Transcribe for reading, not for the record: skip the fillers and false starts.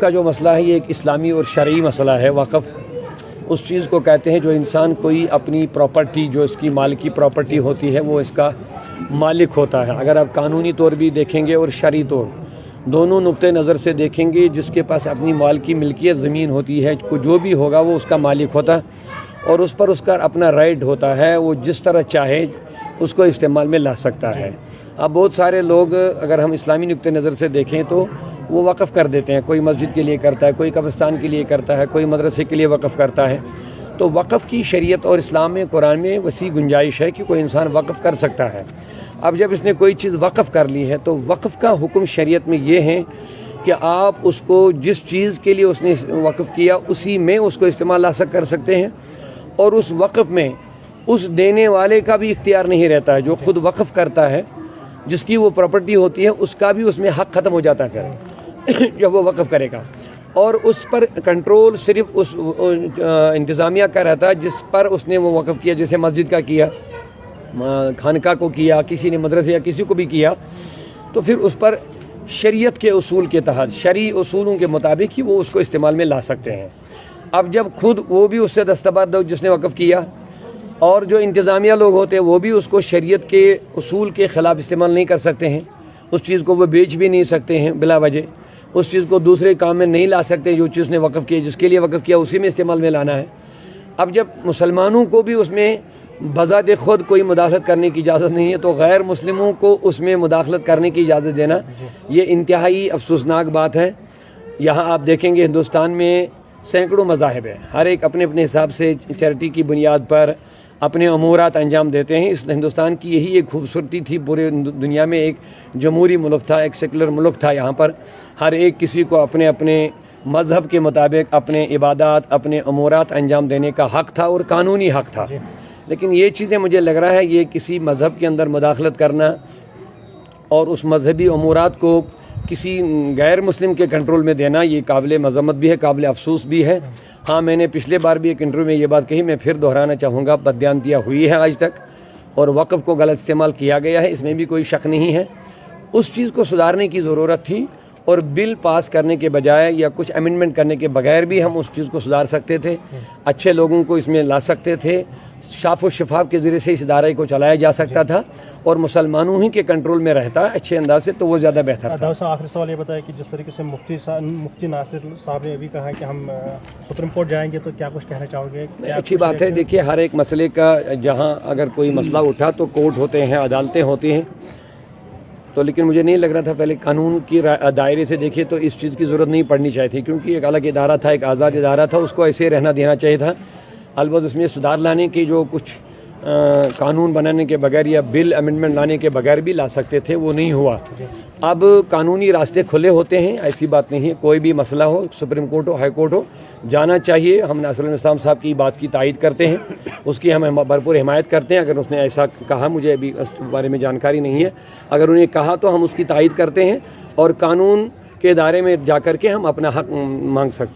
کا جو مسئلہ ہے یہ ایک اسلامی اور شرعی مسئلہ ہے۔ وقف اس چیز کو کہتے ہیں جو انسان کوئی اپنی پراپرٹی جو اس کی مالکی پراپرٹی ہوتی ہے وہ اس کا مالک ہوتا ہے۔ اگر آپ قانونی طور بھی دیکھیں گے اور شرعی طور دونوں نقطۂ نظر سے دیکھیں گے، جس کے پاس اپنی مالکی ملکیت زمین ہوتی ہے جو بھی ہوگا وہ اس کا مالک ہوتا ہے اور اس پر اس کا اپنا رائٹ ہوتا ہے، وہ جس طرح چاہے اس کو استعمال میں لا سکتا ہے۔ اب بہت سارے لوگ اگر ہم اسلامی نقطۂ نظر سے دیکھیں تو وہ وقف کر دیتے ہیں، کوئی مسجد کے لیے کرتا ہے، کوئی قبرستان کے لیے کرتا ہے، کوئی مدرسے کے لیے وقف کرتا ہے۔ تو وقف کی شریعت اور اسلام میں قرآن میں وسیع گنجائش ہے کہ کوئی انسان وقف کر سکتا ہے۔ اب جب اس نے کوئی چیز وقف کر لی ہے تو وقف کا حکم شریعت میں یہ ہے کہ آپ اس کو جس چیز کے لیے اس نے وقف کیا اسی میں اس کو استعمال کر سکتے ہیں، اور اس وقف میں اس دینے والے کا بھی اختیار نہیں رہتا ہے۔ جو خود وقف کرتا ہے، جس کی وہ پراپرٹی ہوتی ہے، اس کا بھی اس میں حق ختم ہو جاتا ہے پھر جب وہ وقف کرے گا، اور اس پر کنٹرول صرف اس انتظامیہ کا رہتا ہے جس پر اس نے وہ وقف کیا۔ جیسے مسجد کا کیا، خانقاہ کو کیا، کسی نے مدرسے یا کسی کو بھی کیا، تو پھر اس پر شریعت کے اصول کے تحت شرعی اصولوں کے مطابق ہی وہ اس کو استعمال میں لا سکتے ہیں۔ اب جب خود وہ بھی اس سے دستبرد ہو جس نے وقف کیا، اور جو انتظامیہ لوگ ہوتے ہیں وہ بھی اس کو شریعت کے اصول کے خلاف استعمال نہیں کر سکتے ہیں، اس چیز کو وہ بیچ بھی نہیں سکتے ہیں بلا وجہ، اس چیز کو دوسرے کام میں نہیں لا سکتے، جو چیز نے وقف کی جس کے لیے وقف کیا اسی میں استعمال میں لانا ہے۔ اب جب مسلمانوں کو بھی اس میں بذات خود کوئی مداخلت کرنے کی اجازت نہیں ہے، تو غیر مسلموں کو اس میں مداخلت کرنے کی اجازت دینا یہ انتہائی افسوسناک بات ہے۔ یہاں آپ دیکھیں گے ہندوستان میں سینکڑوں مذاہب ہیں، ہر ایک اپنے اپنے حساب سے چیریٹی کی بنیاد پر اپنے امورات انجام دیتے ہیں۔ اس ہندوستان کی یہی ایک خوبصورتی تھی، پورے دنیا میں ایک جمہوری ملک تھا، ایک سیکولر ملک تھا۔ یہاں پر ہر ایک کسی کو اپنے اپنے مذہب کے مطابق اپنے عبادات، اپنے امورات انجام دینے کا حق تھا اور قانونی حق تھا۔ لیکن یہ چیزیں مجھے لگ رہا ہے یہ کسی مذہب کے اندر مداخلت کرنا اور اس مذہبی امورات کو کسی غیر مسلم کے کنٹرول میں دینا، یہ قابل مذمت بھی ہے، قابل افسوس بھی ہے۔ ہاں، میں نے پچھلے بار بھی ایک انٹرویو میں یہ بات کہی، میں پھر دہرانا چاہوں گا، بددیانتیاں ہوئی ہے آج تک اور وقف کو غلط استعمال کیا گیا ہے، اس میں بھی کوئی شک نہیں ہے۔ اس چیز کو سدھارنے کی ضرورت تھی، اور بل پاس کرنے کے بجائے یا کچھ امینڈمنٹ کرنے کے بغیر بھی ہم اس چیز کو سدھار سکتے تھے، اچھے لوگوں کو اس میں لا سکتے تھے، شاف و شفاف کے ذریعے سے اس ادارے کو چلایا جا سکتا تھا اور مسلمانوں ہی کے کنٹرول میں رہتا اچھے انداز سے، تو وہ زیادہ بہتر تھا۔ آخری سوال یہ بتایا کہ جس طریقے سے مفتی ناصر صاحب نے ابھی کہا کہ ہم سپریم کورٹ جائیں گے، تو کیا کچھ کہنا چاہو گے؟ اچھی بات ہے، دیکھیے ہر ایک مسئلے کا جہاں اگر کوئی مسئلہ اٹھا تو کورٹ ہوتے ہیں، عدالتیں ہوتی ہیں، تو لیکن مجھے نہیں لگ رہا تھا پہلے قانون کی دائرے سے دیکھیے تو اس چیز کی ضرورت نہیں پڑنی چاہیے تھی، کیونکہ ایک الگ ادارہ تھا، ایک آزاد ادارہ تھا، اس کو ایسے رہنا دینا چاہیے تھا۔ البتہ اس میں سدھار لانے کی جو کچھ قانون بنانے کے بغیر یا بل امینڈمنٹ لانے کے بغیر بھی لا سکتے تھے، وہ نہیں ہوا۔ اب قانونی راستے کھلے ہوتے ہیں، ایسی بات نہیں ہے، کوئی بھی مسئلہ ہو، سپریم کورٹ ہو، ہائی کورٹ ہو، جانا چاہیے۔ ہم ناصر الاسلام صاحب کی بات کی تائید کرتے ہیں، اس کی ہم بھرپور حمایت کرتے ہیں۔ اگر اس نے ایسا کہا، مجھے ابھی اس بارے میں جانکاری نہیں ہے، اگر انہیں کہا تو ہم اس کی تائید کرتے ہیں، اور قانون کے ادارے میں جا کر کے ہم اپنا حق مانگ سکتے ہیں۔